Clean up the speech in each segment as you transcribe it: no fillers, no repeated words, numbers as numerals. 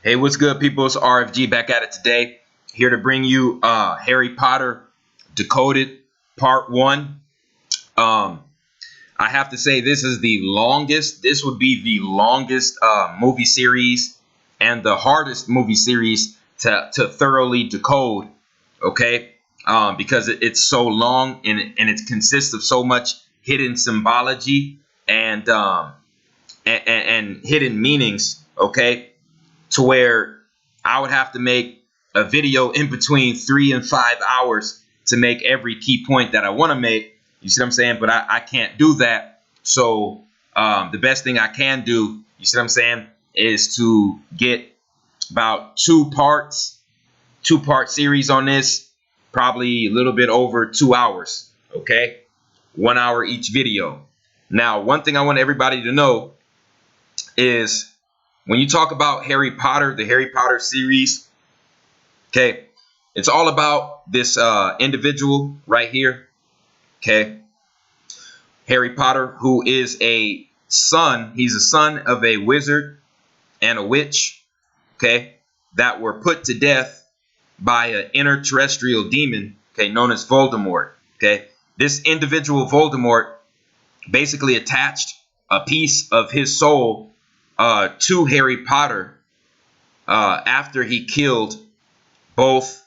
Hey, what's good, people? It's RFG back at it today. Here to bring you Harry Potter Decoded Part 1. Um, I have to say this is the longest. This would be the longest movie series and the hardest movie series to thoroughly decode. Okay, because it's so long and it consists of so much hidden symbology and hidden meanings. Okay, to where I would have to make a video in between 3 and 5 hours to make every key point that I want to make. You see what I'm saying? But I can't do that. So the best thing I can do, you see what I'm saying, is to get about two-part series on this, probably a little bit over 2 hours. Okay, 1 hour each video. Now, one thing I want everybody to know is when you talk about Harry Potter, the Harry Potter series, okay, it's all about this individual right here, okay, Harry Potter, who is a son. He's a son of a wizard and a witch, okay, that were put to death by an interterrestrial demon, okay, known as Voldemort, okay. This individual, Voldemort, basically attached a piece of his soul to Harry Potter after he killed both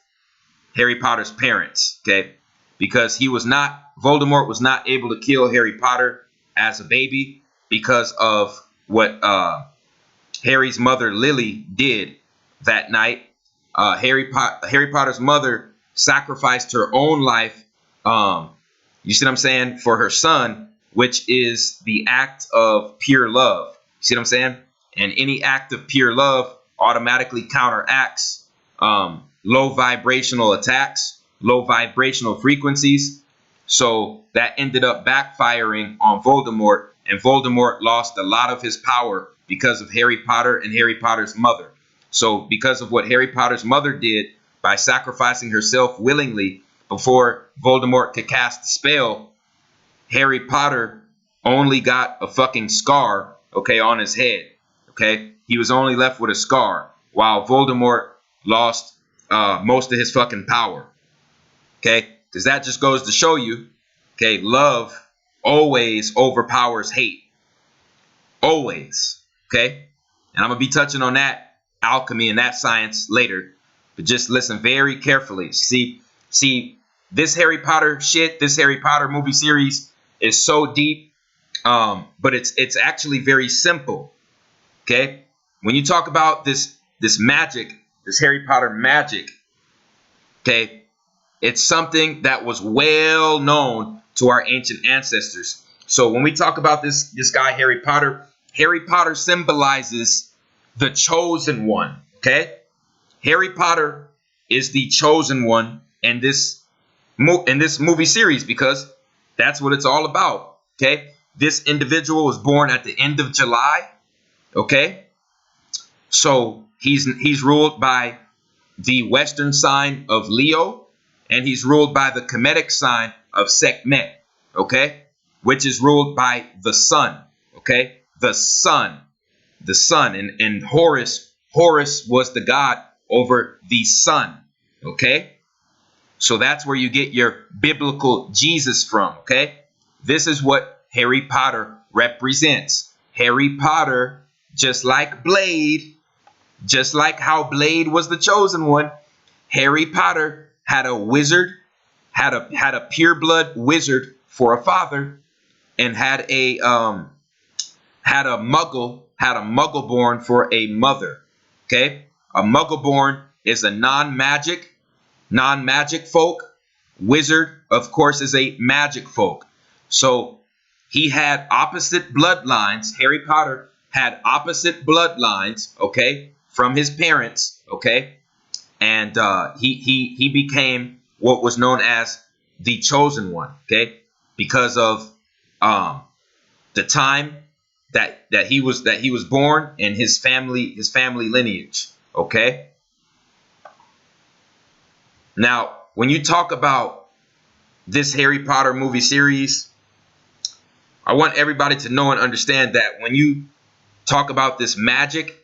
Harry Potter's parents, okay? Because Voldemort was not able to kill Harry Potter as a baby because of what Harry's mother, Lily, did that night. Harry Potter's mother sacrificed her own life, you see what I'm saying, for her son, which is the act of pure love. You see what I'm saying? And any act of pure love automatically counteracts low vibrational attacks, low vibrational frequencies. So that ended up backfiring on Voldemort, and Voldemort lost a lot of his power because of Harry Potter and Harry Potter's mother. So because of what Harry Potter's mother did by sacrificing herself willingly before Voldemort could cast the spell, Harry Potter only got a fucking scar, okay, on his head. Okay, he was only left with a scar, while Voldemort lost most of his fucking power. Okay, because that just goes to show you, okay, love always overpowers hate. Always. Okay, and I'm gonna be touching on that alchemy and that science later, but just listen very carefully. See, this Harry Potter shit, this Harry Potter movie series is so deep, but it's actually very simple. Okay, when you talk about this magic, this Harry Potter magic, okay, it's something that was well known to our ancient ancestors. So when we talk about this guy Harry Potter symbolizes the chosen one. Okay, Harry Potter is the chosen one in this movie series because that's what it's all about. Okay, this individual was born at the end of July. Okay, so he's ruled by the Western sign of Leo, and he's ruled by the Kemetic sign of Sekhmet, okay, which is ruled by the sun, okay, the sun, and Horus was the god over the sun, okay. So that's where you get your biblical Jesus from, okay. This is what Harry Potter represents. Harry Potter, just like Blade, just like how Blade was the chosen one, Harry Potter had a wizard, had a pure blood wizard for a father, and had a muggle born for a mother. Okay? A muggle born is a non-magic folk. Wizard, of course, is a magic folk. So he had opposite bloodlines. Harry Potter had opposite bloodlines, okay, from his parents, okay, and he became what was known as the chosen one, okay, because of the time that he was born and his family lineage, okay. Now, when you talk about this Harry Potter movie series, I want everybody to know and understand that when you talk about this magic,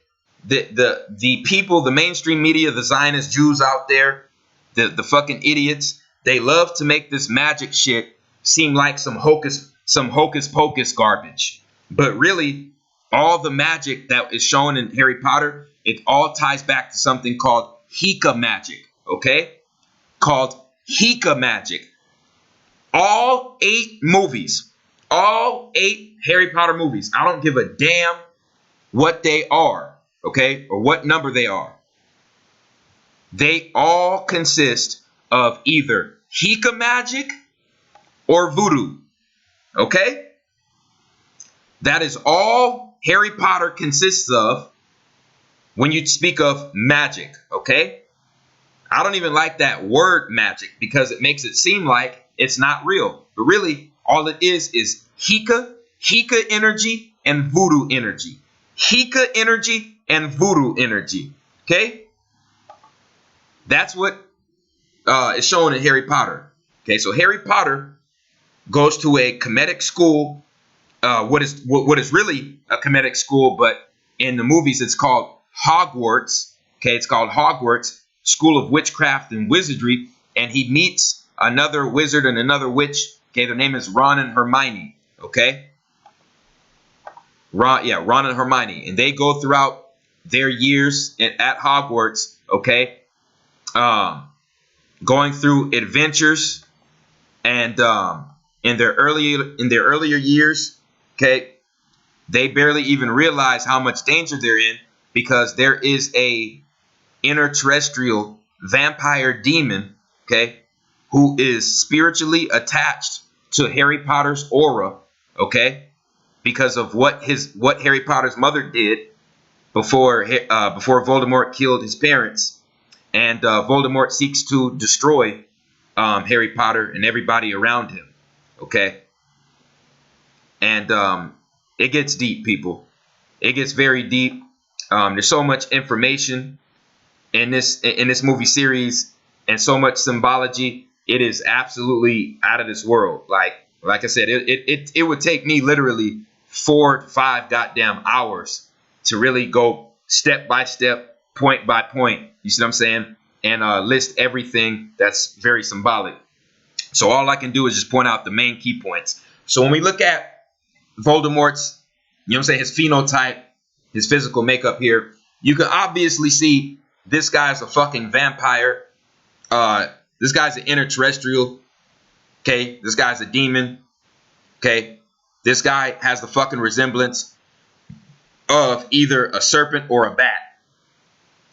the people, the mainstream media, the Zionist Jews out there, the fucking idiots, they love to make this magic shit seem like some hocus pocus garbage. But really, all the magic that is shown in Harry Potter, it all ties back to something called Hika magic, okay? Called Hika magic. All 8 movies, all 8 Harry Potter movies, I don't give a damn what they are, okay, or what number they are. They all consist of either Hika magic or voodoo, okay? That is all Harry Potter consists of when you speak of magic, okay? I don't even like that word magic because it makes it seem like it's not real. But really, all it is Hika energy and voodoo energy. Hika energy and voodoo energy, okay? That's what is shown in Harry Potter. Okay, so Harry Potter goes to a Kemetic school. What is really a Kemetic school, but in the movies it's called Hogwarts. Okay, it's called Hogwarts, School of Witchcraft and Wizardry, and he meets another wizard and another witch. Okay, their name is Ron and Hermione. Okay, Ron and Hermione, and they go throughout their years at Hogwarts. Okay, going through adventures, and in their earlier years, okay, they barely even realize how much danger they're in because there is a interterrestrial vampire demon, okay, who is spiritually attached to Harry Potter's aura, okay, because of what Harry Potter's mother did before Voldemort killed his parents, and Voldemort seeks to destroy Harry Potter and everybody around him, okay, and it gets deep, people. It gets very deep. There's so much information in this movie series and so much symbology. It is absolutely out of this world. Like I said, it would take me literally 4 to 5 goddamn hours to really go step by step, point by point. You see what I'm saying? And list everything that's very symbolic. So all I can do is just point out the main key points. So when we look at Voldemort's, you know what I'm saying, his phenotype, his physical makeup here, you can obviously see this guy's a fucking vampire. This guy's an interterrestrial. Okay, this guy's a demon. Okay, this guy has the fucking resemblance of either a serpent or a bat.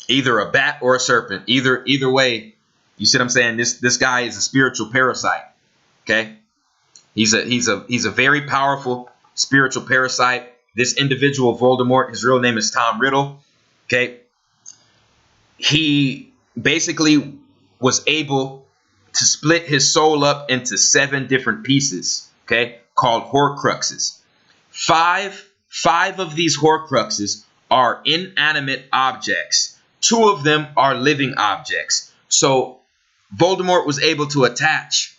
Either a bat or a serpent. Either way, you see what I'm saying? This guy is a spiritual parasite. Okay, he's a very powerful spiritual parasite. This individual, Voldemort, his real name is Tom Riddle. Okay, he basically was able to split his soul up into 7 different pieces, okay, called Horcruxes. Five of these Horcruxes are inanimate objects. 2 of them are living objects. So Voldemort was able to attach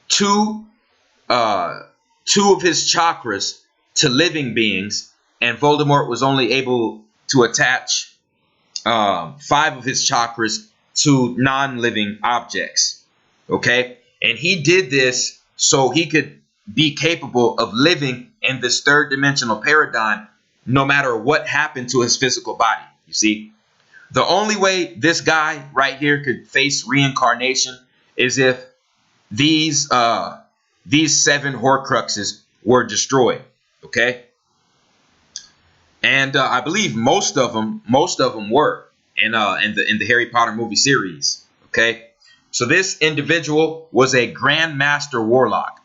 two of his chakras to living beings, and Voldemort was only able to attach 5 of his chakras to non-living objects. Okay, and he did this so he could be capable of living in this 3rd dimensional paradigm, no matter what happened to his physical body. You see, the only way this guy right here could face reincarnation is if these 7 Horcruxes were destroyed. Okay, and I believe most of them were in the Harry Potter movie series. Okay, so this individual was a Grand Master Warlock.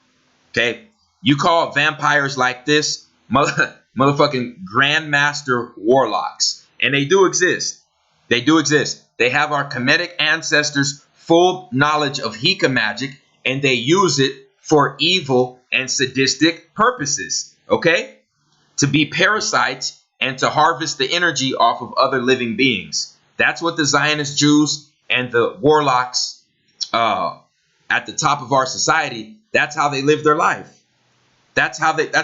Okay, you call vampires like this motherfucking Grand Master Warlocks, and they do exist. They do exist. They have our Kemetic ancestors' full knowledge of Hika magic, and they use it for evil and sadistic purposes. Okay, to be parasites and to harvest the energy off of other living beings. That's what the Zionist Jews and the warlocks at the top of our society, that's how they live their life. That's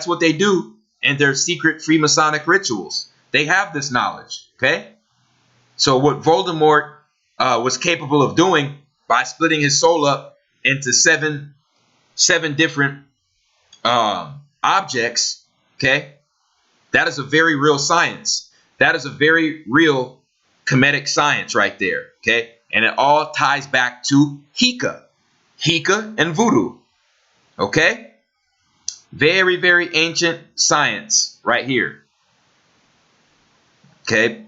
what they do in their secret Freemasonic rituals. They have this knowledge. Okay. So what Voldemort was capable of doing by splitting his soul up into seven different objects, okay, that is a very real science. That is a very real comedic science right there, okay? And it all ties back to Hika and voodoo, okay? Very, very ancient science right here, okay?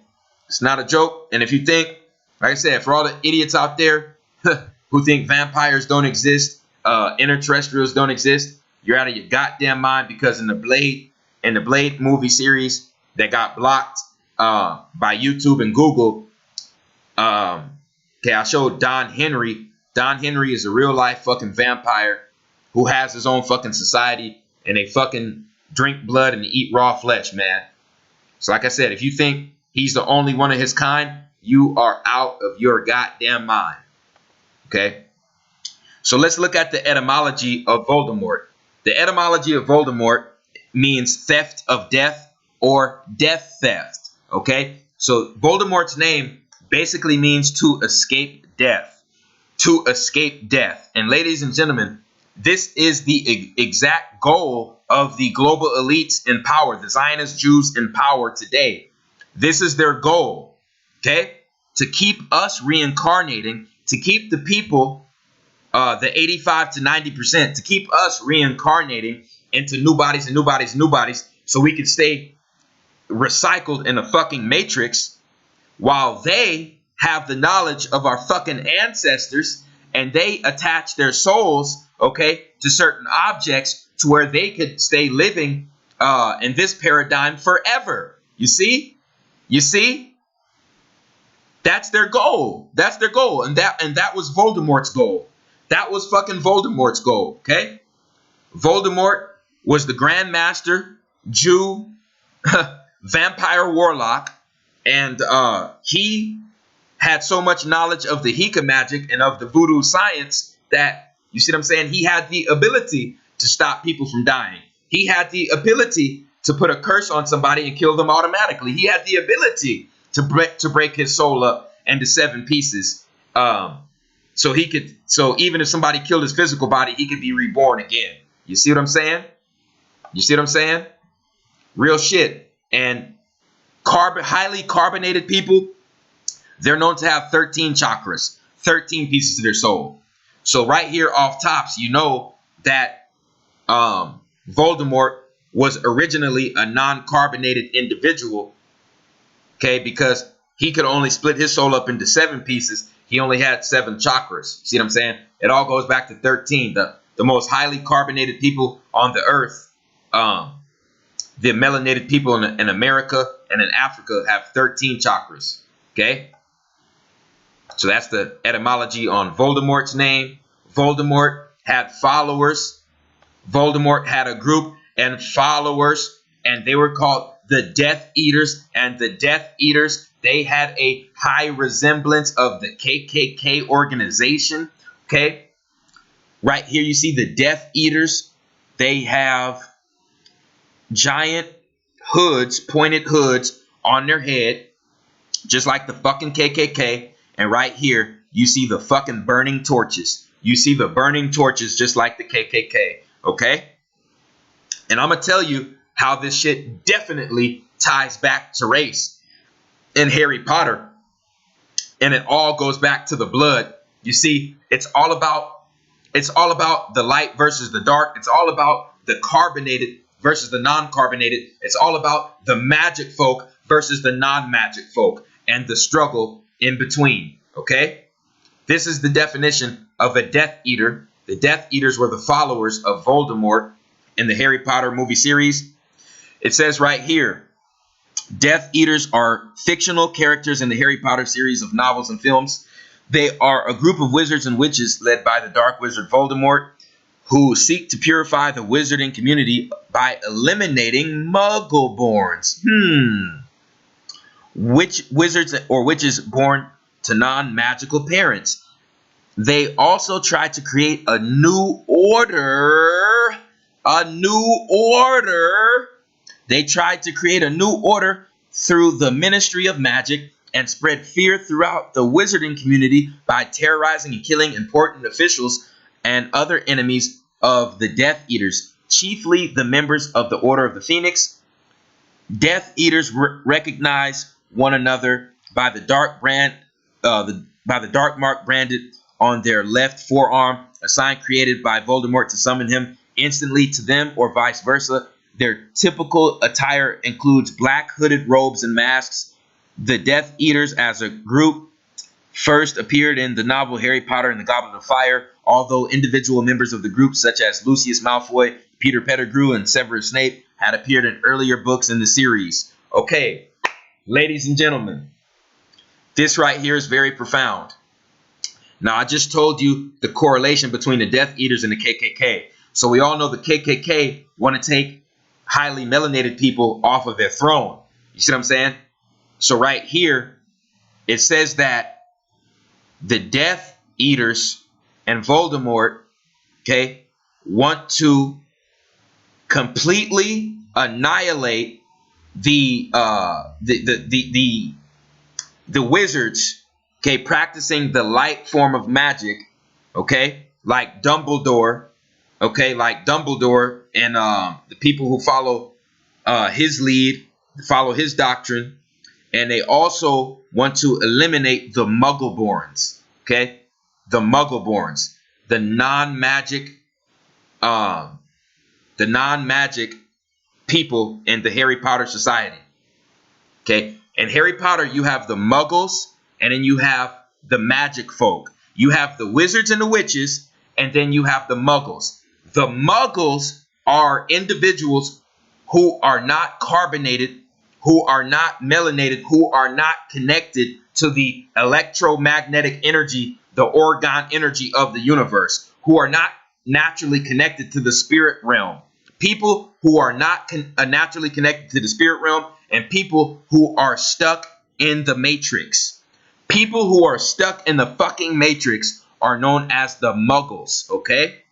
It's not a joke. And if you think, like I said, for all the idiots out there who think vampires don't exist, interterrestrials don't exist, you're out of your goddamn mind, because in the Blade movie series that got blocked by YouTube and Google, okay, I showed Don Henry. Don Henry is a real life fucking vampire who has his own fucking society, and they fucking drink blood and eat raw flesh, man. So like I said, if you think he's the only one of his kind, you are out of your goddamn mind. Okay? So let's look at the etymology of Voldemort. The etymology of Voldemort means theft of death or death theft. Okay? So Voldemort's name basically means to escape death. To escape death. And ladies and gentlemen, this is the exact goal of the global elites in power, the Zionist Jews in power today. This is their goal, okay? To keep us reincarnating, to keep the people, the 85 to 90%, to keep us reincarnating into new bodies and new bodies and new bodies, so we can stay recycled in a fucking matrix, while they have the knowledge of our fucking ancestors, and they attach their souls, okay, to certain objects to where they could stay living in this paradigm forever. You see? You see? That's their goal. That's their goal. And that was Voldemort's goal. That was fucking Voldemort's goal, okay? Voldemort was the Grand Master, Jew, vampire warlock, and he had so much knowledge of the Hika magic and of the voodoo science that, you see what I'm saying, he had the ability to stop people from dying. He had the ability to put a curse on somebody and kill them automatically. He had the ability to break his soul up into 7 pieces. So even if somebody killed his physical body, he could be reborn again. You see what I'm saying? You see what I'm saying? Real shit. And highly carbonated people, they're known to have 13 chakras, 13 pieces of their soul. So right here off tops, you know that Voldemort was originally a non-carbonated individual, okay, because he could only split his soul up into 7 pieces. He only had 7 chakras. See what I'm saying? It all goes back to 13. The most highly carbonated people on the earth, the melanated people in America and in Africa, have 13 chakras, okay? So that's the etymology on Voldemort's name. Voldemort had followers. Voldemort had a group and followers, and they were called the Death Eaters. And the Death Eaters, they had a high resemblance of the KKK organization. Okay, right here you see the Death Eaters. They have giant hoods, pointed hoods on their head, just like the fucking KKK. And right here you see the fucking burning torches. You see the burning torches just like the KKK. Okay? And I'm going to tell you how this shit definitely ties back to race in Harry Potter. And it all goes back to the blood. You see, it's all about the light versus the dark. It's all about the carbonated versus the non-carbonated. It's all about the magic folk versus the non-magic folk and the struggle in between. Okay? This is the definition of a Death Eater. The Death Eaters were the followers of Voldemort in the Harry Potter movie series. It says right here, Death Eaters are fictional characters in the Harry Potter series of novels and films. They are a group of wizards and witches led by the Dark Wizard Voldemort, who seek to purify the wizarding community by eliminating Muggleborns. Wizards or witches born to non-magical parents. They also try to create a new order. They tried to create a new order through the ministry of magic and spread fear throughout the wizarding community by terrorizing and killing important officials and other enemies of the Death Eaters, chiefly the members of the Order of the Phoenix. Death Eaters recognize one another by the dark mark branded on their left forearm, a sign created by Voldemort to summon him instantly to them, or vice versa. Their typical attire includes black hooded robes and masks. The Death Eaters as a group first appeared in the novel Harry Potter and the Goblet of Fire, although individual members of the group such as Lucius Malfoy, Peter Pettigrew, and Severus Snape had appeared in earlier books in the series. Okay, ladies and gentlemen, this right here is very profound. Now, I just told you the correlation between the Death Eaters and the KKK. So we all know the KKK want to take highly melanated people off of their throne. You see what I'm saying? So right here, it says that the Death Eaters and Voldemort, okay, want to completely annihilate the wizards, okay, practicing the light form of magic, okay, like Dumbledore, okay, like Dumbledore and the people who follow his lead, follow his doctrine, and they also want to eliminate the Muggleborns, okay, the Muggleborns, the non-magic people in the Harry Potter society. Okay, in Harry Potter, you have the Muggles, and then you have the magic folk. You have the wizards and the witches, and then you have the Muggles. The Muggles are individuals who are not carbonated, who are not melanated, who are not connected to the electromagnetic energy, the orgone energy of the universe, who are not naturally connected to the spirit realm. People who are not naturally connected to the spirit realm, and people who are stuck in the matrix. People who are stuck in the fucking matrix are known as the Muggles, okay?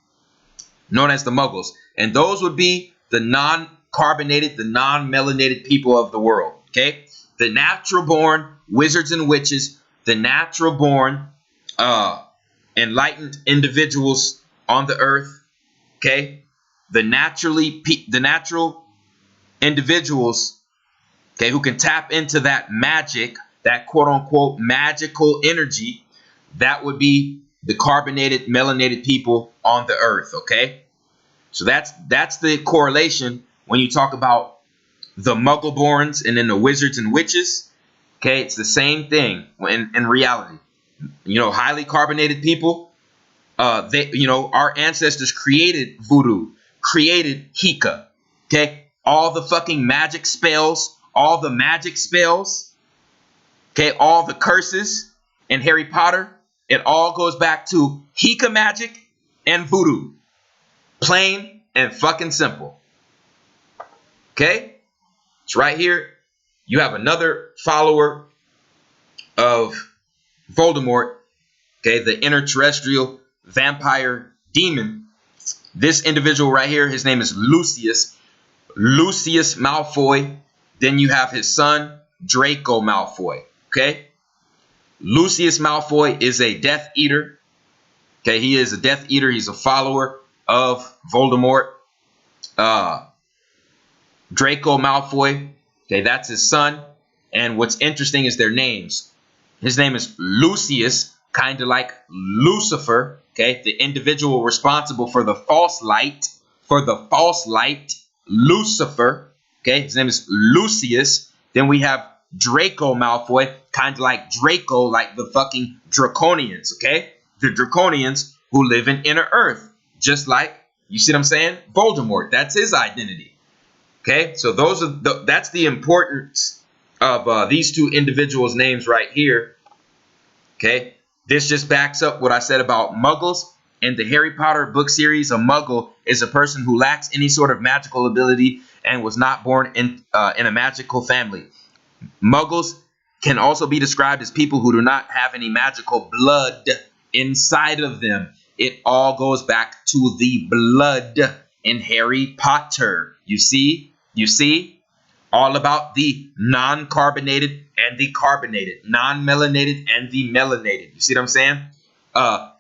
Known as the Muggles. And those would be the non-carbonated, the non-melanated people of the world, okay? The natural-born wizards and witches, the natural-born enlightened individuals on the earth, okay? The natural individuals, okay, who can tap into that magic, that quote-unquote magical energy, that would be the carbonated, melanated people on the earth, okay? So that's the correlation when you talk about the Muggleborns and then the wizards and witches, okay? It's the same thing in reality. You know, highly carbonated people, our ancestors created voodoo, created Hika, okay? All the fucking magic spells, all the magic spells, okay? All the curses in Harry Potter, it all goes back to Hika magic and voodoo. Plain and fucking simple. Okay? It's right here. You have another follower of Voldemort, okay? The interterrestrial vampire demon. This individual right here, his name is Lucius Malfoy. Then you have his son, Draco Malfoy, okay? Lucius Malfoy is a Death Eater. Okay, he is a Death Eater. He's a follower of Voldemort. Draco Malfoy, okay, that's his son. And what's interesting is their names. His name is Lucius, kind of like Lucifer, okay, the individual responsible for the false light, Lucifer, okay, his name is Lucius. Then we have Draco Malfoy, kind of like Draco, like the fucking Draconians, okay? The Draconians who live in Inner Earth, just like, you see what I'm saying? Voldemort, that's his identity, okay? So that's the importance of these two individuals' names right here, okay? This just backs up what I said about Muggles. In the Harry Potter book series, a Muggle is a person who lacks any sort of magical ability and was not born in a magical family. Muggles can also be described as people who do not have any magical blood inside of them. It all goes back to the blood in Harry Potter. You see? all about the non-carbonated and the carbonated, non-melanated and the melanated. You see what I'm saying?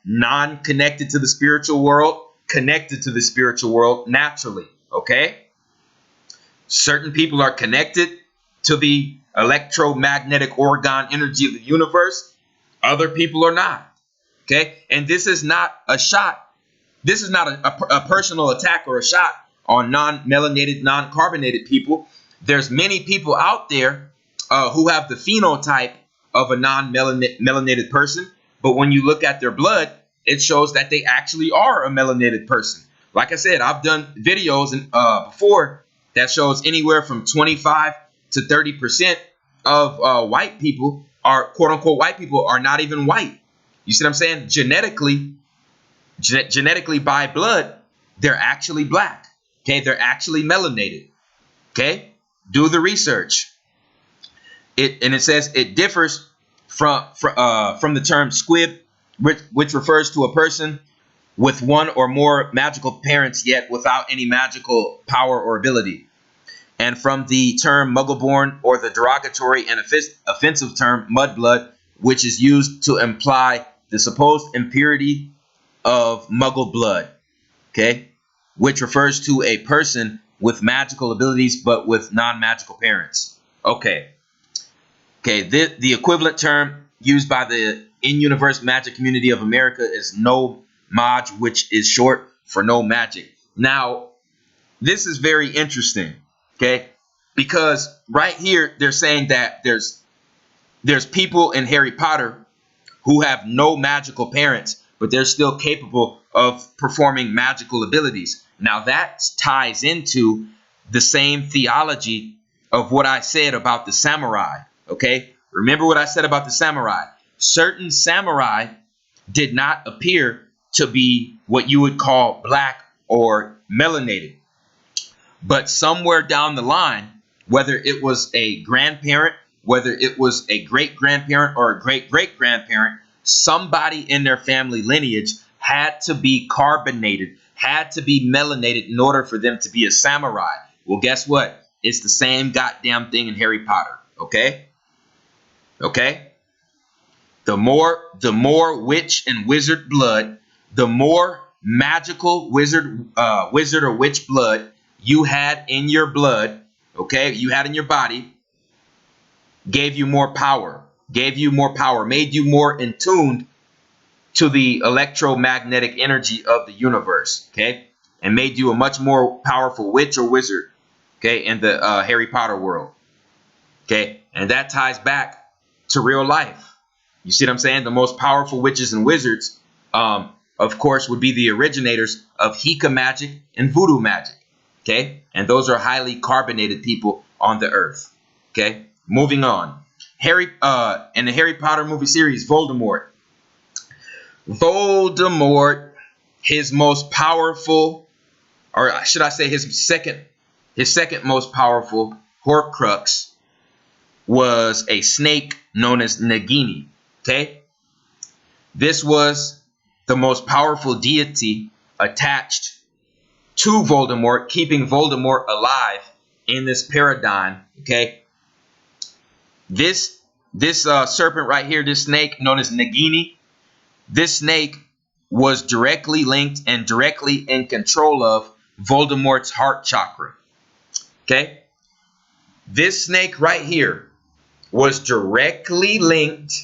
Non-connected to the spiritual world, connected to the spiritual world naturally. Okay? Certain people are connected to the electromagnetic orgone energy of the universe. Other people are not. Okay? And this is not a shot. This is not a personal attack or a shot on non-melanated, non-carbonated people. There's many people out there who have the phenotype of a non-melanated person, but when you look at their blood, it shows that they actually are a melanated person. Like I said, I've done videos before that shows anywhere from 25 to 30% of white people are, quote unquote, white people are not even white. You see what I'm saying? Genetically by blood, they're actually black. Okay, they're actually melanated. Okay, do the research. It says it differs from the term squib, which refers to a person with one or more magical parents yet without any magical power or ability, and from the term muggle-born, or the derogatory and offensive term mudblood, which is used to imply the supposed impurity of muggle blood. Okay, which refers to a person with magical abilities but with non-magical parents. Okay, the equivalent term used by the in-universe magic community of America is no maj, which is short for no magic. Now, this is very interesting, okay, because right here they're saying that there's people in Harry Potter who have no magical parents, but they're still capable of performing magical abilities. Now that ties into the same theology of what I said about the samurai. Okay, remember what I said about the samurai. Certain samurai did not appear to be what you would call black or melanated, but somewhere down the line, whether it was a grandparent, whether it was a great-grandparent or a great-great-grandparent, somebody in their family lineage had to be carbonated, had to be melanated in order for them to be a samurai. Well, guess what? It's the same goddamn thing in Harry Potter. Okay? Okay? The more witch and wizard blood, the more magical wizard or witch blood you had in your blood, okay, you had in your body, gave you more power, made you more in tuned to the electromagnetic energy of the universe, okay, and made you a much more powerful witch or wizard, okay, in the Harry Potter world, okay, and that ties back to real life. You see what I'm saying? The most powerful witches and wizards, of course, would be the originators of Hika magic and voodoo magic. Okay, and those are highly carbonated people on the earth. Okay, moving on. In the Harry Potter movie series, Voldemort, his most powerful, or should I say his second most powerful Horcrux was a snake known as Nagini. Okay, this was the most powerful deity attached to Voldemort, keeping Voldemort alive in this paradigm. Okay, this serpent right here, this snake known as Nagini, this snake was directly linked and directly in control of Voldemort's heart chakra. Okay, this snake right here was directly linked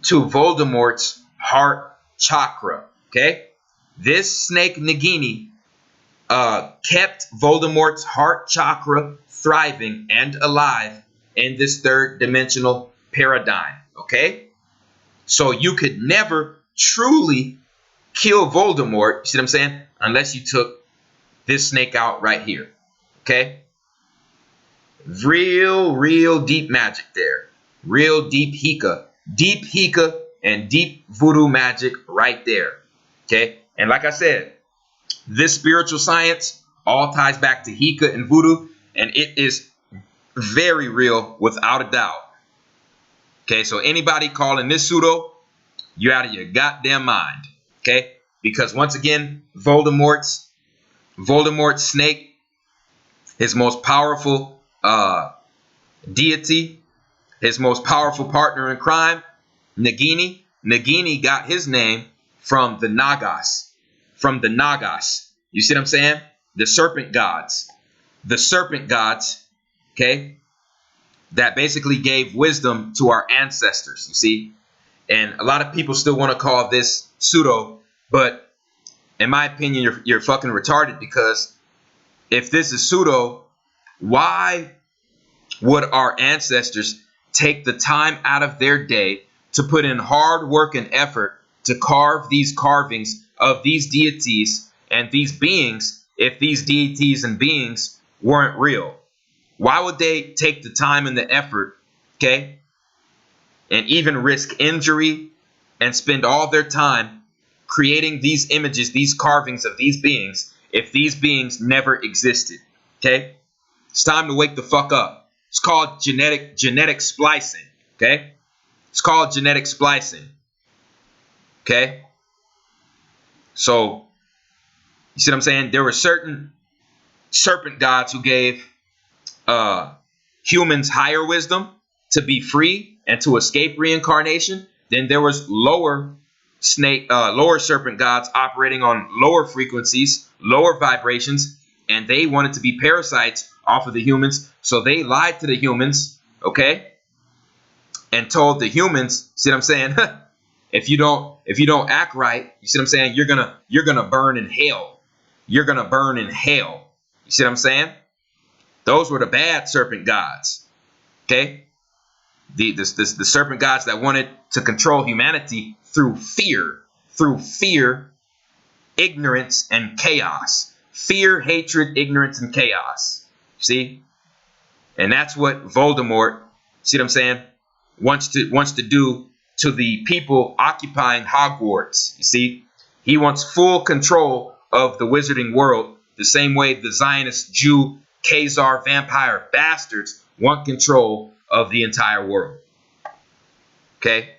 to Voldemort's heart chakra. Okay, this snake Nagini kept Voldemort's heart chakra thriving and alive in this third dimensional paradigm. Okay, so you could never truly kill Voldemort, you see what I'm saying, unless you took this snake out right here. Okay, real deep magic there, real deep Hika and deep voodoo magic right there. Okay, and like I said, this spiritual science all ties back to Hika and voodoo, and it is very real without a doubt. Okay, so anybody calling this pseudo, you're out of your goddamn mind. Okay, because once again, Voldemort's snake, his most powerful deity, his most powerful partner in crime, Nagini. Nagini got his name from the Nagas. From the Nagas. You see what I'm saying? The serpent gods. The serpent gods, okay, that basically gave wisdom to our ancestors, you see? And a lot of people still want to call this pseudo, but in my opinion, you're fucking retarded, because if this is pseudo, why would our ancestors take the time out of their day to put in hard work and effort to carve these carvings of these deities and these beings if these deities and beings weren't real? Why would they take the time and the effort, okay, and even risk injury and spend all their time creating these images, these carvings of these beings, if these beings never existed? Okay? It's time to wake the fuck up. It's called genetic splicing. Okay? It's called genetic splicing. Okay? So, you see what I'm saying? There were certain serpent gods who gave humans higher wisdom to be free and to escape reincarnation. Then there was lower serpent gods operating on lower frequencies, lower vibrations, and they wanted to be parasites off of the humans. So they lied to the humans, okay, and told the humans, see what I'm saying? if you don't act right, you see what I'm saying? You're gonna burn in hell. You're gonna burn in hell. You see what I'm saying? Those were the bad serpent gods. Okay? The serpent gods that wanted to control humanity through fear, ignorance, and chaos. Fear, hatred, ignorance, and chaos. See? And that's what Voldemort, see what I'm saying, wants to do to the people occupying Hogwarts. You see? He wants full control of the wizarding world, the same way the Zionist Jew Khazar vampire bastards want control of the entire world. Okay?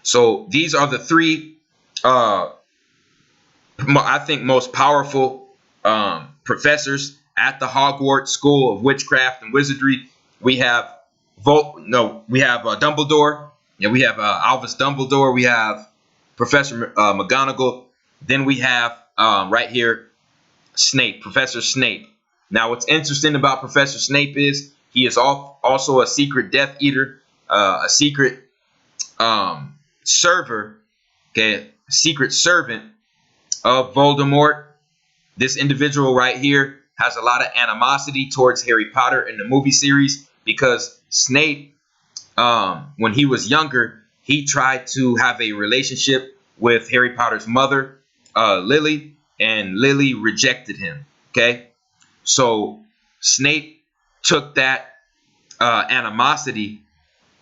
So these are the three, I think, most powerful professors at the Hogwarts School of Witchcraft and Wizardry. We have Dumbledore. Yeah, we have Albus Dumbledore. We have Professor McGonagall. Then we have right here Snape, Professor Snape. Now, what's interesting about Professor Snape is he is also a secret Death Eater, a secret server, okay, secret servant of Voldemort. This individual right here has a lot of animosity towards Harry Potter in the movie series, because Snape, when he was younger, he tried to have a relationship with Harry Potter's mother, Lily, and Lily rejected him. Okay? So Snape took that animosity,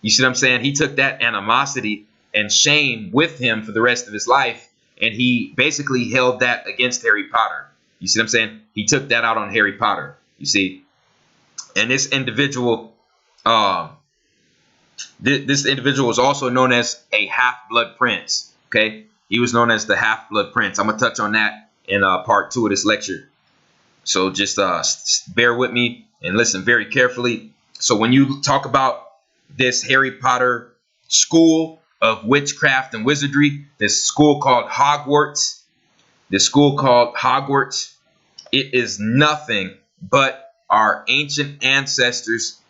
you see what I'm saying? He took that animosity and shame with him for the rest of his life, and he basically held that against Harry Potter. You see what I'm saying? He took that out on Harry Potter, you see? And this individual was also known as a half-blood prince, okay? He was known as the half-blood prince. I'm going to touch on that in part 2 of this lecture. So just bear with me and listen very carefully. So when you talk about this Harry Potter school of witchcraft and wizardry, this school called Hogwarts, it is nothing but our ancient ancestors'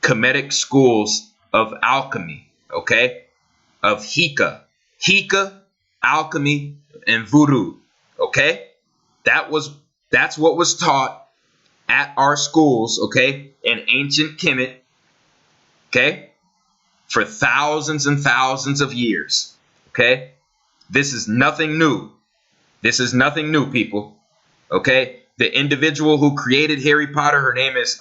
Kemetic schools of alchemy, okay? Of Hika, alchemy, and voodoo, okay? That's what was taught at our schools, okay, in ancient Kemet, okay, for thousands and thousands of years, okay? This is nothing new. This is nothing new, people, okay? The individual who created Harry Potter, her name is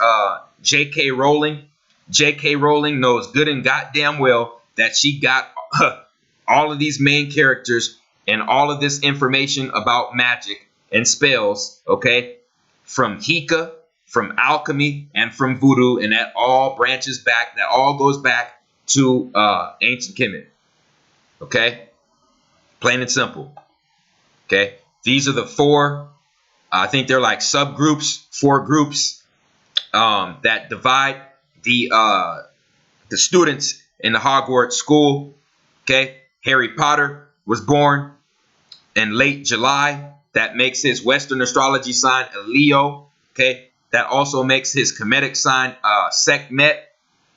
J.K. Rowling. J.K. Rowling knows good and goddamn well that she got all of these main characters and all of this information about magic and spells, okay, from Hika, from alchemy, and from voodoo, and that all goes back to ancient Kemet, okay? Plain and simple, okay? These are the four, I think they're like subgroups, 4 groups that divide the students in the Hogwarts school. Okay, Harry Potter was born in late July. That makes his Western astrology sign a Leo. Okay, that also makes his Kemetic sign Sekhmet.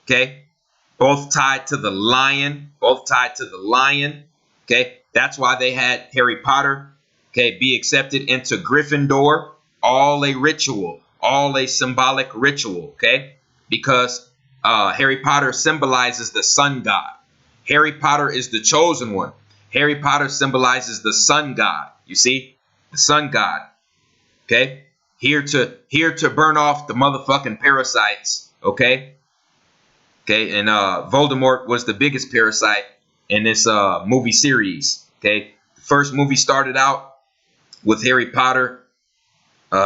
Okay, both tied to the lion. Both tied to the lion. Okay, that's why they had Harry Potter, okay, be accepted into Gryffindor. All a ritual, all a symbolic ritual. Okay, because Harry Potter symbolizes the sun god. Harry Potter is the chosen one. Harry Potter symbolizes the sun god. You see, the sun god. Okay, here to burn off the motherfucking parasites. Okay. Okay, and Voldemort was the biggest parasite in this movie series. Okay, the first movie started out with Harry Potter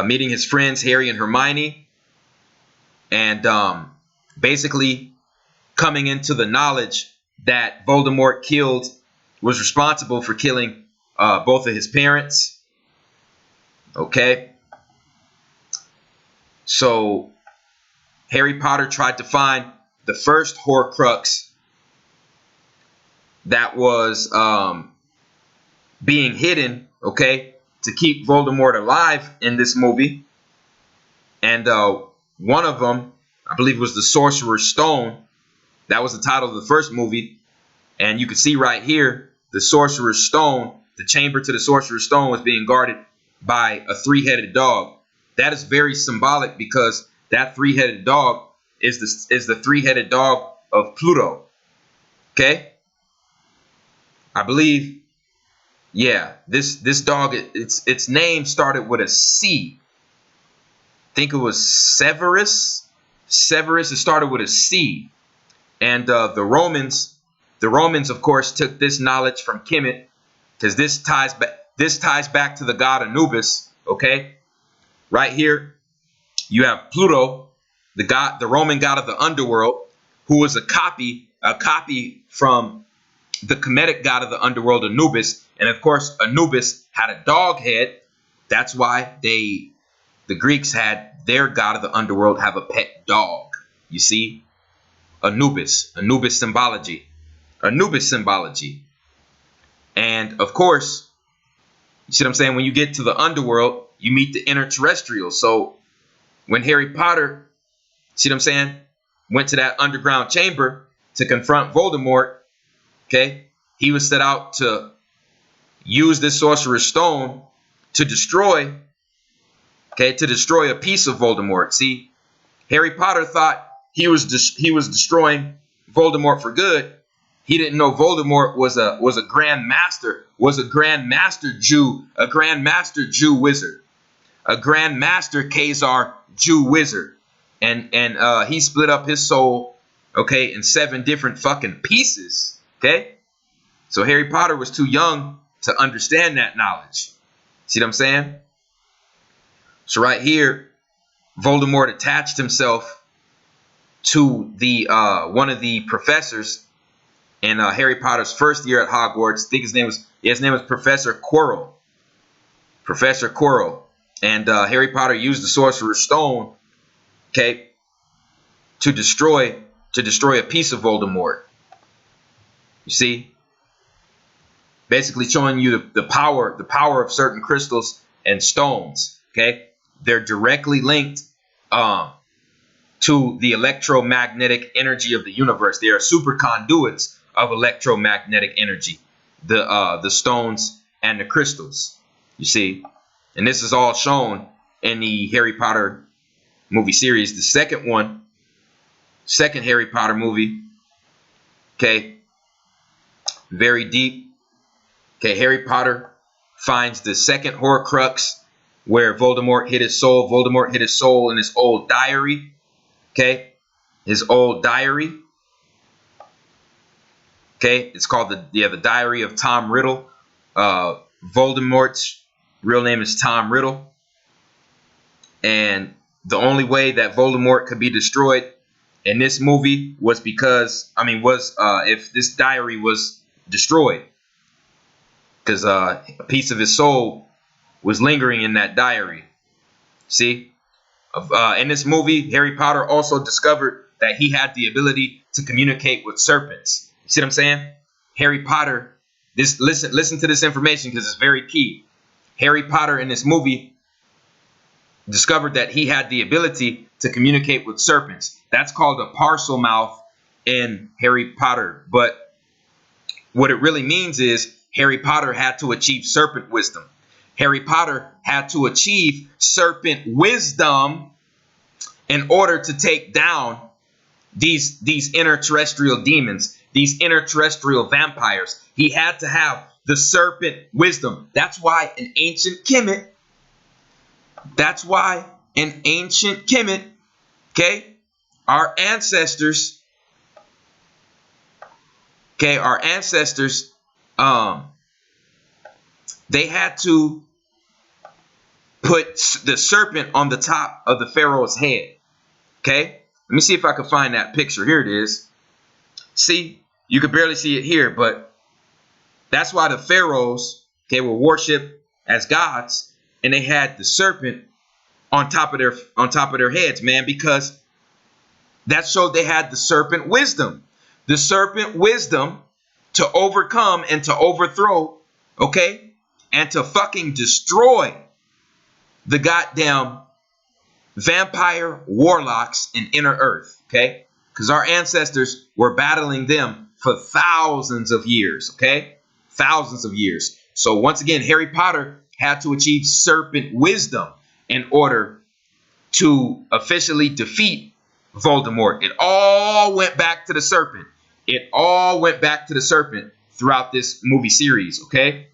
meeting his friends Harry and Hermione, and basically coming into the knowledge that Voldemort was responsible for killing both of his parents. Okay, so Harry Potter tried to find the first Horcrux that was being hidden, okay, to keep Voldemort alive in this movie. And one of them, I believe, was the Sorcerer's Stone. That was the title of the first movie. And you can see right here, the Sorcerer's Stone, the chamber to the Sorcerer's Stone was being guarded by a three-headed dog. That is very symbolic because that three-headed dog is the three-headed dog of Pluto. Okay? I believe, yeah, this dog, its name started with a C. I think it was Severus. Severus, it started with a C. And the Romans, of course, took this knowledge from Kemet, because this ties back to the god Anubis. Okay, right here you have Pluto, the Roman god of the underworld, who was a copy from the Kemetic god of the underworld, Anubis. And of course, Anubis had a dog head. That's why the Greeks had their god of the underworld have a pet dog. You see, Anubis symbology. And of course, you see what I'm saying? When you get to the underworld, you meet the inner terrestrials. So when Harry Potter, see what I'm saying, went to that underground chamber to confront Voldemort, okay, he was set out to use this Sorcerer's Stone to destroy, a piece of Voldemort. See, Harry Potter thought he was destroying Voldemort for good. He didn't know Voldemort was a Grand Master, Jew, a Grand Master Jew wizard, a Grand Master Khazar Jew wizard, and he split up his soul, okay, in 7 different fucking pieces. Okay, so Harry Potter was too young to understand that knowledge. See what I'm saying? So right here, Voldemort attached himself to the one of the professors in Harry Potter's first year at Hogwarts. I think his name was Professor Quirrell. Professor Quirrell. And Harry Potter used the Sorcerer's Stone, okay, to destroy a piece of Voldemort. You see, basically showing you the power of certain crystals and stones. Okay, they're directly linked to the electromagnetic energy of the universe. They are super conduits of electromagnetic energy, the stones and the crystals. You see, and this is all shown in the Harry Potter movie series. The second Harry Potter movie. Okay, very deep. Okay, Harry Potter finds the second Horcrux where Voldemort hid his soul. Voldemort hid his soul in his old diary. Okay, his old diary. Okay, it's called the Diary of Tom Riddle. Voldemort's real name is Tom Riddle, and the only way that Voldemort could be destroyed in this movie was if this diary was destroyed, because a piece of his soul was lingering in that diary. See, in this movie, Harry Potter also discovered that he had the ability to communicate with serpents. You see what I'm saying? Harry Potter, listen to this information because it's very key. Harry Potter in this movie discovered that he had the ability to communicate with serpents. That's called a parcel mouth in Harry Potter. But what it really means is Harry Potter had to achieve serpent wisdom. Harry Potter had to achieve serpent wisdom in order to take down these interterrestrial demons, these interterrestrial vampires. He had to have the serpent wisdom. That's why in ancient Kemet, okay, our ancestors, they had to put the serpent on the top of the pharaoh's head. Okay, let me see if I can find that picture. Here it is. See, you can barely see it here, but that's why the pharaohs, okay, were worshipped as gods, and they had the serpent on top of their heads, man, because that showed they had the serpent wisdom. The serpent wisdom to overcome and to overthrow, okay, and to fucking destroy the goddamn vampire warlocks in inner earth, okay? Because our ancestors were battling them for thousands of years, okay? Thousands of years. So once again, Harry Potter had to achieve serpent wisdom in order to officially defeat Voldemort. It all went back to the serpent. It all went back to the serpent throughout this movie series, okay?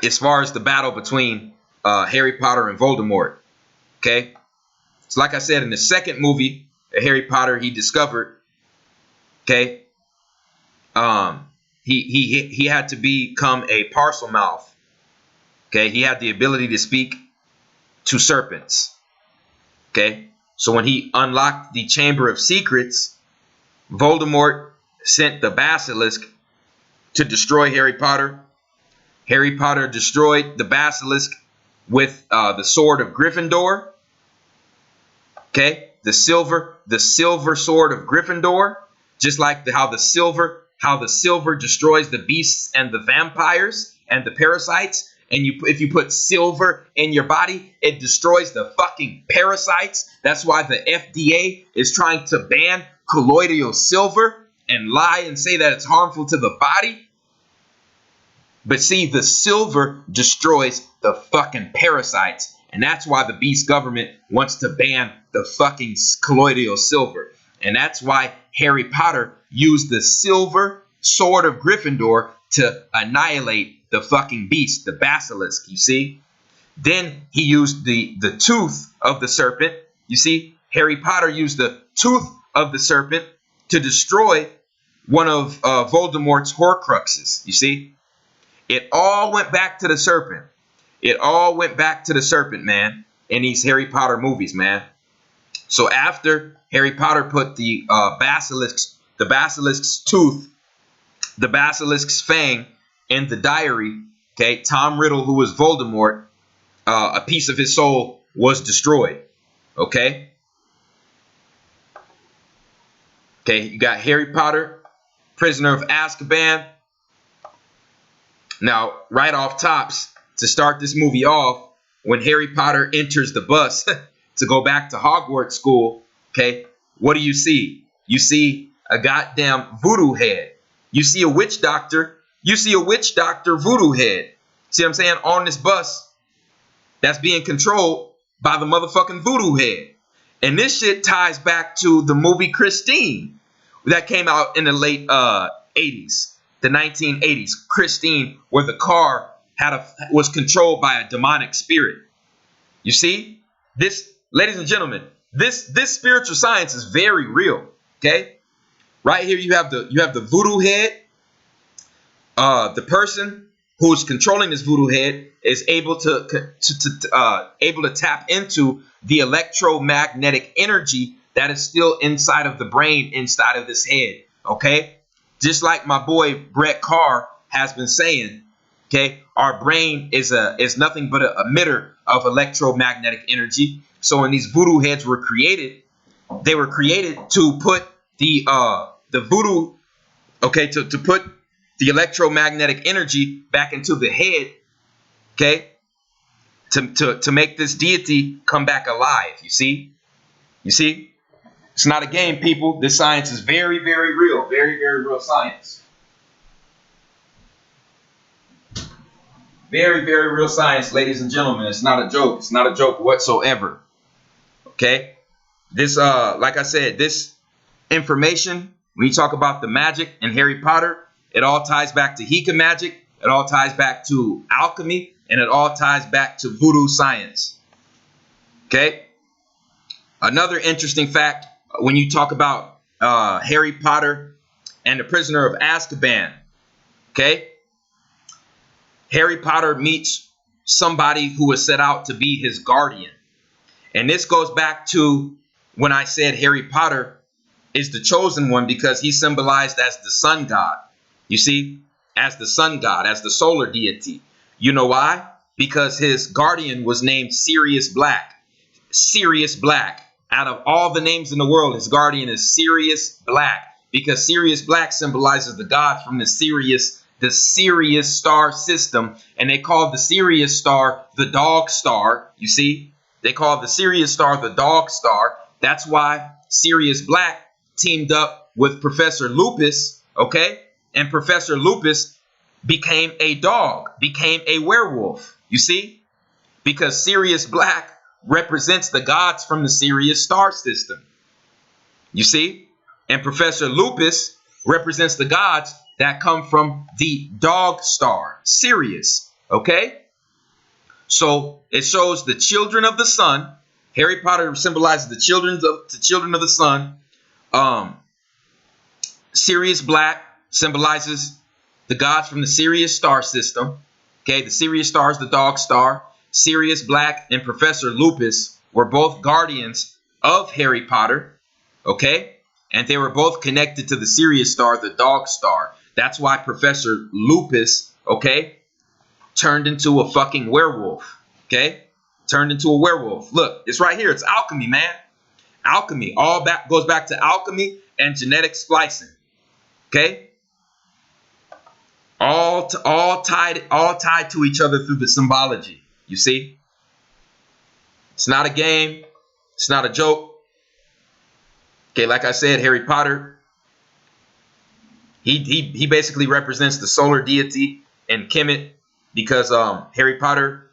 As far as the battle between Harry Potter and Voldemort, okay? So like I said, in the second movie, Harry Potter, he discovered, okay, he had to become a parcel mouth. Okay, he had the ability to speak to serpents. Okay, so when he unlocked the Chamber of Secrets, Voldemort sent the basilisk to destroy Harry Potter. Harry Potter destroyed the basilisk with the sword of Gryffindor. Okay, the silver sword of Gryffindor, just like how the silver destroys the beasts and the vampires and the parasites. And if you put silver in your body, it destroys the fucking parasites. That's why the FDA is trying to ban colloidal silver and lie and say that it's harmful to the body. But see, the silver destroys the fucking parasites. And that's why the beast government wants to ban the fucking colloidal silver. And that's why Harry Potter used the silver sword of Gryffindor to annihilate the fucking beast, the basilisk, you see. Then he used the tooth of the serpent. You see, Harry Potter used the tooth of the serpent to destroy one of Voldemort's Horcruxes, you see. It all went back to the serpent. It all went back to the serpent, man, in these Harry Potter movies, man. So after Harry Potter put the basilisk's tooth, the basilisk's fang in the diary, okay, Tom Riddle, who was Voldemort, a piece of his soul was destroyed, okay? Okay, you got Harry Potter, Prisoner of Azkaban. Now, right off tops, to start this movie off, when Harry Potter enters the bus to go back to Hogwarts school, okay, what do you see? You see a goddamn voodoo head. You see a witch doctor. You see a witch doctor voodoo head. See what I'm saying? On this bus that's being controlled by the motherfucking voodoo head. And this shit ties back to the movie Christine that came out in the late 80s, the 1980s. Christine, where the car was controlled by a demonic spirit. You see? This, ladies and gentlemen, this spiritual science is very real. Okay? Right here you have the voodoo head. The person who's controlling this voodoo head is able to tap into the electromagnetic energy that is still inside of the brain, inside of this head. Okay, just like my boy Brett Carr has been saying. Okay, our brain is nothing but an emitter of electromagnetic energy. So when these voodoo heads were created, They were created to put the voodoo, okay, to put the electromagnetic energy back into the head, okay, to make this deity come back alive. You see? You see? It's not a game, people. This science is very, very real. Very, very real science. Very, very real science, ladies and gentlemen. It's not a joke. It's not a joke whatsoever. Okay? This, like I said, this information, when you talk about the magic in Harry Potter, it all ties back to Hika magic. It all ties back to alchemy. And it all ties back to voodoo science. Okay? Another interesting fact, when you talk about Harry Potter and the Prisoner of Azkaban, okay? Harry Potter meets somebody who was set out to be his guardian. And this goes back to when I said Harry Potter is the chosen one, because he's symbolized as the sun god. You see, as the sun god, as the solar deity. You know why? Because his guardian was named Sirius Black. Sirius Black. Out of all the names in the world, his guardian is Sirius Black, because Sirius Black symbolizes the god from the Sirius star system, and they call the Sirius star the dog star. You see, they call the Sirius star the dog star. That's why Sirius Black teamed up with Professor Lupus, okay? And Professor Lupus became a dog, became a werewolf. You see, because Sirius Black represents the gods from the Sirius star system. You see? And Professor Lupus represents the gods that come from the dog star, Sirius. Okay? So it shows the children of the sun. Harry Potter symbolizes the children of the sun. Sirius Black symbolizes the gods from the Sirius star system. Okay, the Sirius star is the dog star. Sirius Black and Professor Lupus were both guardians of Harry Potter, okay? And they were both connected to the Sirius star, the dog star. That's why Professor Lupus, okay, turned into a fucking werewolf, okay? Turned into a werewolf. Look, it's right here. It's alchemy, man. Alchemy. All back goes back to alchemy and genetic splicing, okay? All tied to each other through the symbology. You see, it's not a game. It's not a joke. Okay, like I said, Harry Potter, he basically represents the solar deity in Kemet, because Harry Potter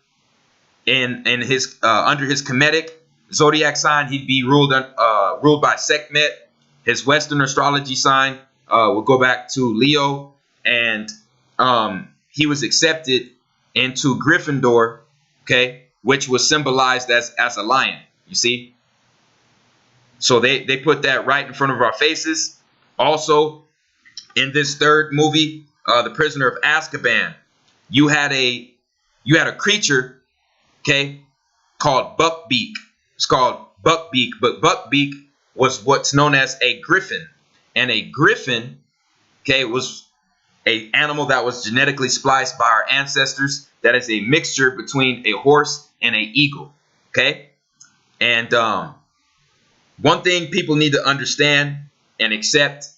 in his under his Kemetic zodiac sign, he'd be ruled by Sekhmet. His Western astrology sign will go back to Leo, and he was accepted into Gryffindor. Okay, which was symbolized as a lion. You see, so they put that right in front of our faces. Also, in this third movie, The Prisoner of Azkaban, you had a creature, okay, called Buckbeak. It's called Buckbeak, but Buckbeak was what's known as a griffin, and a griffin, okay, was an animal that was genetically spliced by our ancestors. That is a mixture between a horse and an eagle. Okay? And one thing people need to understand and accept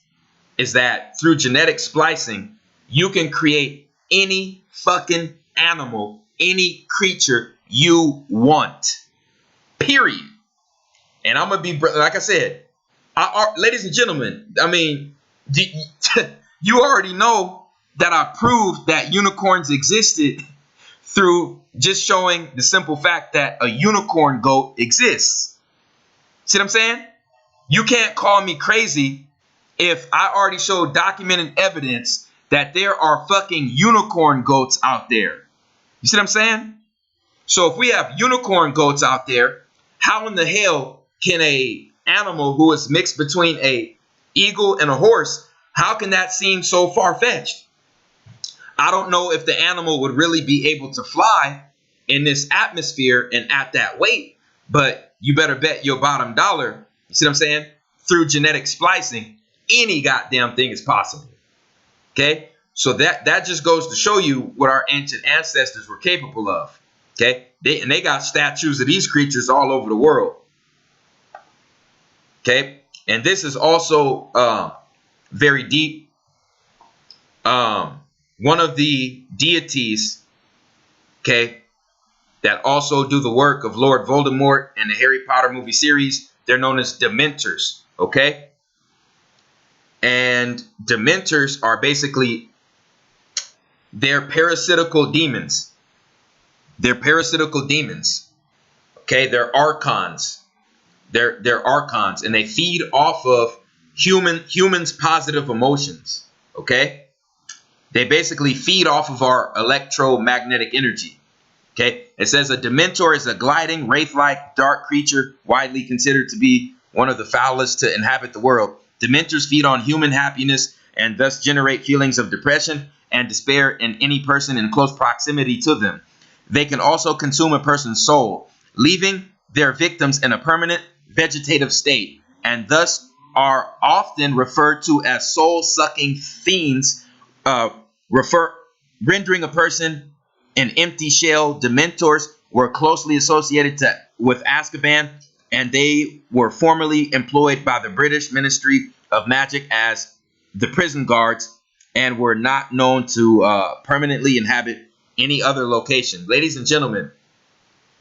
is that through genetic splicing, you can create any fucking animal, any creature you want. Period. And I'm going to be, like I said, ladies and gentlemen, I mean, you already know that I proved that unicorns existed through just showing the simple fact that a unicorn goat exists. See what I'm saying? You can't call me crazy if I already showed documented evidence that there are fucking unicorn goats out there. You see what I'm saying? So if we have unicorn goats out there, how in the hell can a animal who is mixed between a eagle and a horse, how can that seem so far-fetched? I don't know if the animal would really be able to fly in this atmosphere and at that weight, but you better bet your bottom dollar, you see what I'm saying? Through genetic splicing, any goddamn thing is possible. Okay? So that just goes to show you what our ancient ancestors were capable of. Okay? They got statues of these creatures all over the world. Okay, and this is also very deep. One of the deities, okay, that also do the work of Lord Voldemort and the Harry Potter movie series, they're known as Dementors. Okay, and Dementors are basically, they're parasitical demons. They're parasitical demons. Okay, they're archons. They're archons, and they feed off of humans' positive emotions. Okay, they basically feed off of our electromagnetic energy. Okay, it says a Dementor is a gliding, wraith-like, dark creature widely considered to be one of the foulest to inhabit the world. Dementors feed on human happiness and thus generate feelings of depression and despair in any person in close proximity to them. They can also consume a person's soul, leaving their victims in a permanent vegetative state, and thus are often referred to as soul-sucking fiends, uh, refer rendering a person an empty shell. Dementors were closely associated with Azkaban, and they were formerly employed by the British Ministry of Magic as the prison guards, and were not known to permanently inhabit any other location. Ladies and gentlemen,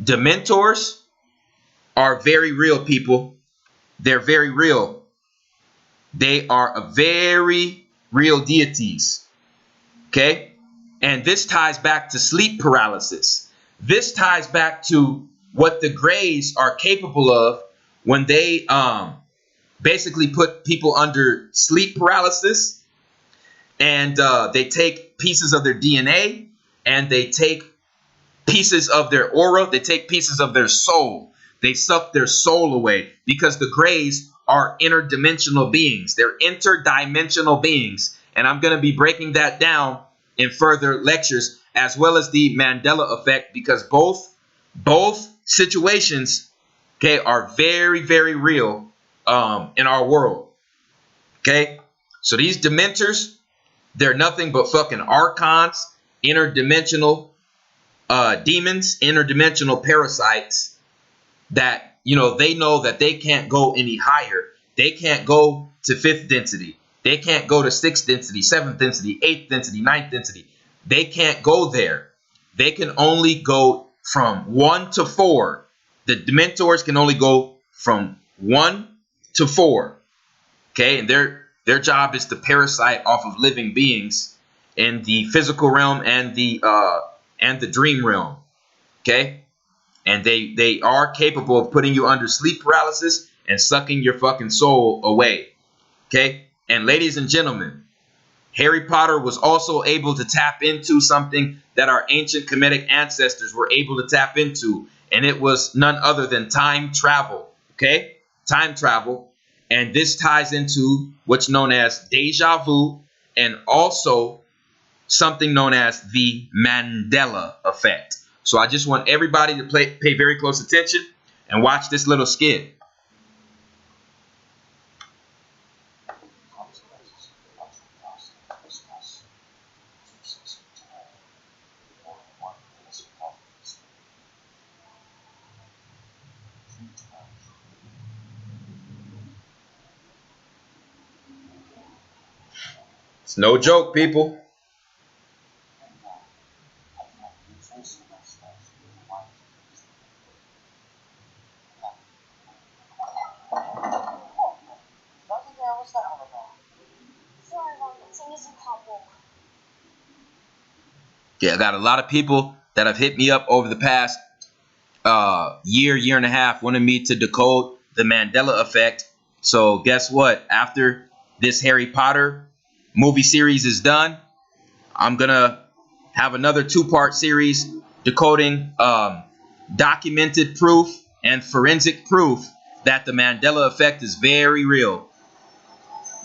Dementors are very real, people. They're very real. They are a very real deities. Okay? And this ties back to sleep paralysis. This ties back to what the Greys are capable of when they basically put people under sleep paralysis, and they take pieces of their DNA, and they take pieces of their aura, they take pieces of their soul. They suck their soul away, because the Greys are interdimensional beings. They're interdimensional beings. And I'm going to be breaking that down in further lectures, as well as the Mandela effect, because both situations, okay, are very, very real in our world. Okay, so these Dementors, they're nothing but fucking archons, interdimensional demons, interdimensional parasites that, they know that they can't go any higher. They can't go to 5th density. They can't go to 6th density, 7th density, 8th density, 9th density. They can't go there. They can only go from 1 to 4. The Dementors can only go from 1 to 4. Okay, and their job is to parasite off of living beings in the physical realm and the dream realm. Okay, and they are capable of putting you under sleep paralysis and sucking your fucking soul away. Okay, and ladies and gentlemen, Harry Potter was also able to tap into something that our ancient Kemetic ancestors were able to tap into, and it was none other than time travel. Okay, time travel. And this ties into what's known as deja vu, and also something known as the Mandela effect. So I just want everybody to pay very close attention and watch this little skit. It's no joke, people. Yeah, I got a lot of people that have hit me up over the past year and a half, wanted me to decode the Mandela effect. So guess what? After this Harry Potter movie series is done, I'm gonna have another 2-part series decoding documented proof and forensic proof that the Mandela effect is very real.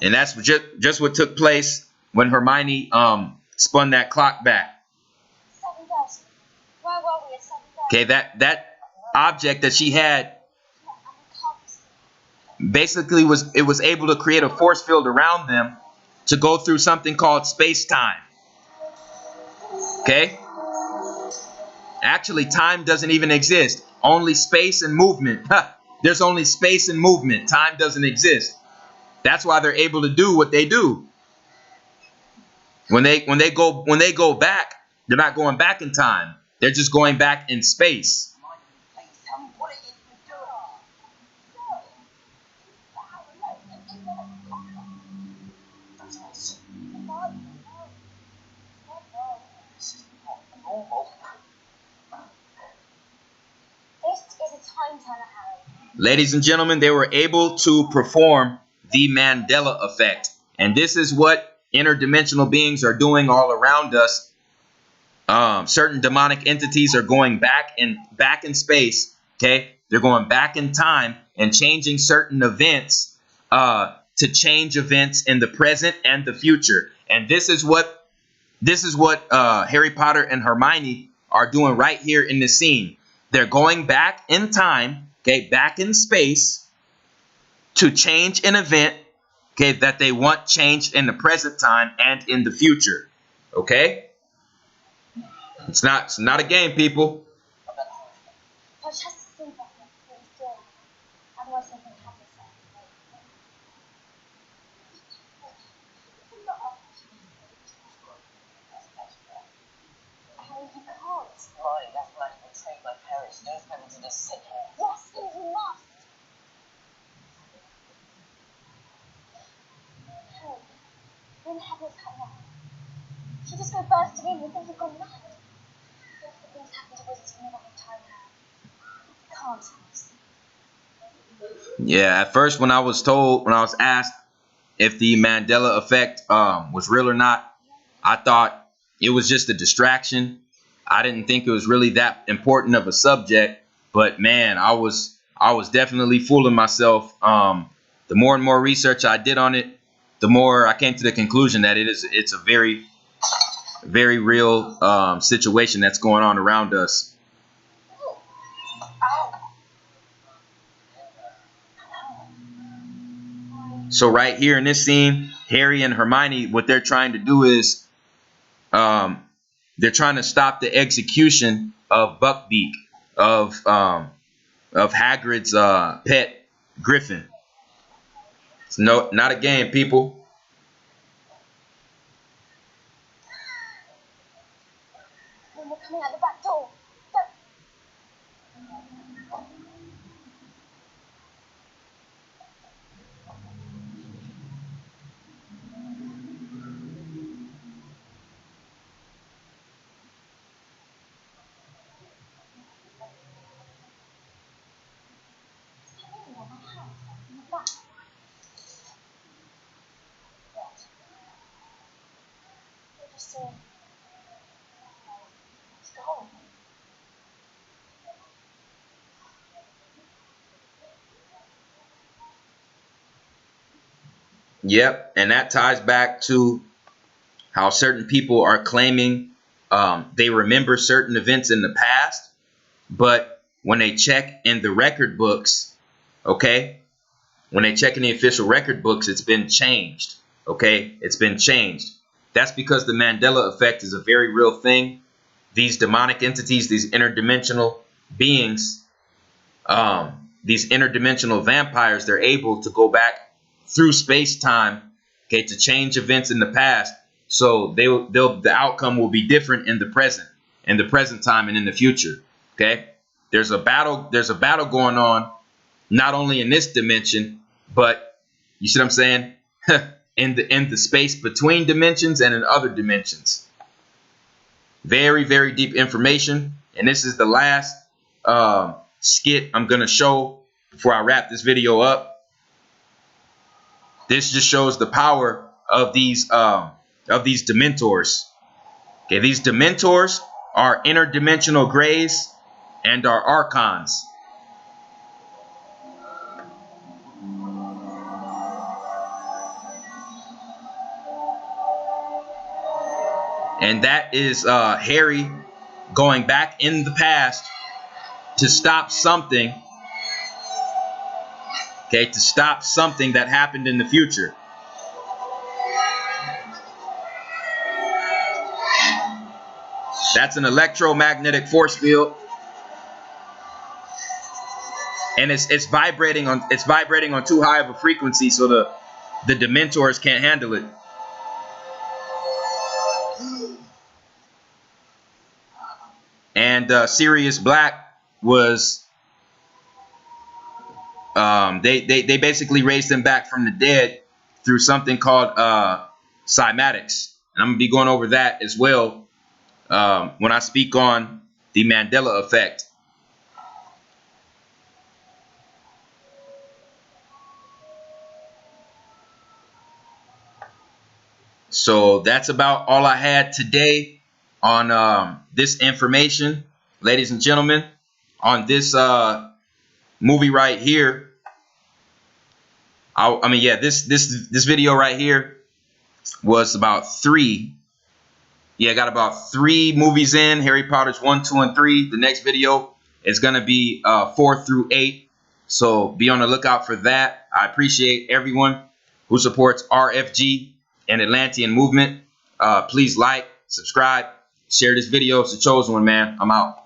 And that's just what took place when Hermione spun that clock back. Okay, that object that she had basically was able to create a force field around them to go through something called space-time. Okay? Actually, time doesn't even exist. Only space and movement. There's only space and movement. Time doesn't exist. That's why they're able to do what they do. When they go back, they're not going back in time. They're just going back in space. Ladies and gentlemen, they were able to perform the Mandela effect. And this is what interdimensional beings are doing all around us. Certain demonic entities are going back in space. Okay, they're going back in time and changing certain events to change events in the present and the future. And this is what Harry Potter and Hermione are doing right here in this scene. They're going back in time, okay, back in space to change an event, okay, that they want changed in the present time and in the future. Okay? It's not a game, people. Yeah, at first when I was asked if the Mandela effect was real or not, I thought it was just a distraction. I didn't think it was really that important of a subject, but man, I was definitely fooling myself. The more and more research I did on it, the more I came to the conclusion that it's a very, very real situation that's going on around us. So right here in this scene, Harry and Hermione, what they're trying to do is they're trying to stop the execution of Buckbeak, of Hagrid's pet Griffin. It's not a game, people. Yep, and that ties back to how certain people are claiming they remember certain events in the past, but when they check in the record books, okay, when they check in the official record books, it's been changed. Okay, it's been changed. That's because the Mandela effect is a very real thing. These demonic entities, these interdimensional beings, these interdimensional vampires, they're able to go back through space-time, okay, to change events in the past. So the outcome will be different in the present time and in the future. Okay, there's a battle going on, not only in this dimension, but you see what I'm saying? in the space between dimensions and in other dimensions. Very, very deep information. And this is the last skit I'm gonna show before I wrap this video up. This just shows the power of these Dementors. Okay, these Dementors are interdimensional grays and are archons. And that is Harry going back in the past to stop something. Okay, to stop something that happened in the future. That's an electromagnetic force field. and it's vibrating on too high of a frequency, so the Dementors can't handle it. And Sirius Black was they basically raised him back from the dead through something called cymatics, and I'm gonna be going over that as well when I speak on the Mandela effect. So that's about all I had today on this information, ladies and gentlemen, on this movie right here. I mean, yeah, this video right here was about three. Yeah, I got about 3 movies in. Harry Potter's 1, 2, and 3. The next video is gonna be 4 through 8. So be on the lookout for that. I appreciate everyone who supports RFG and Atlantean movement. Please like, subscribe, share this video. It's the chosen one, man. I'm out.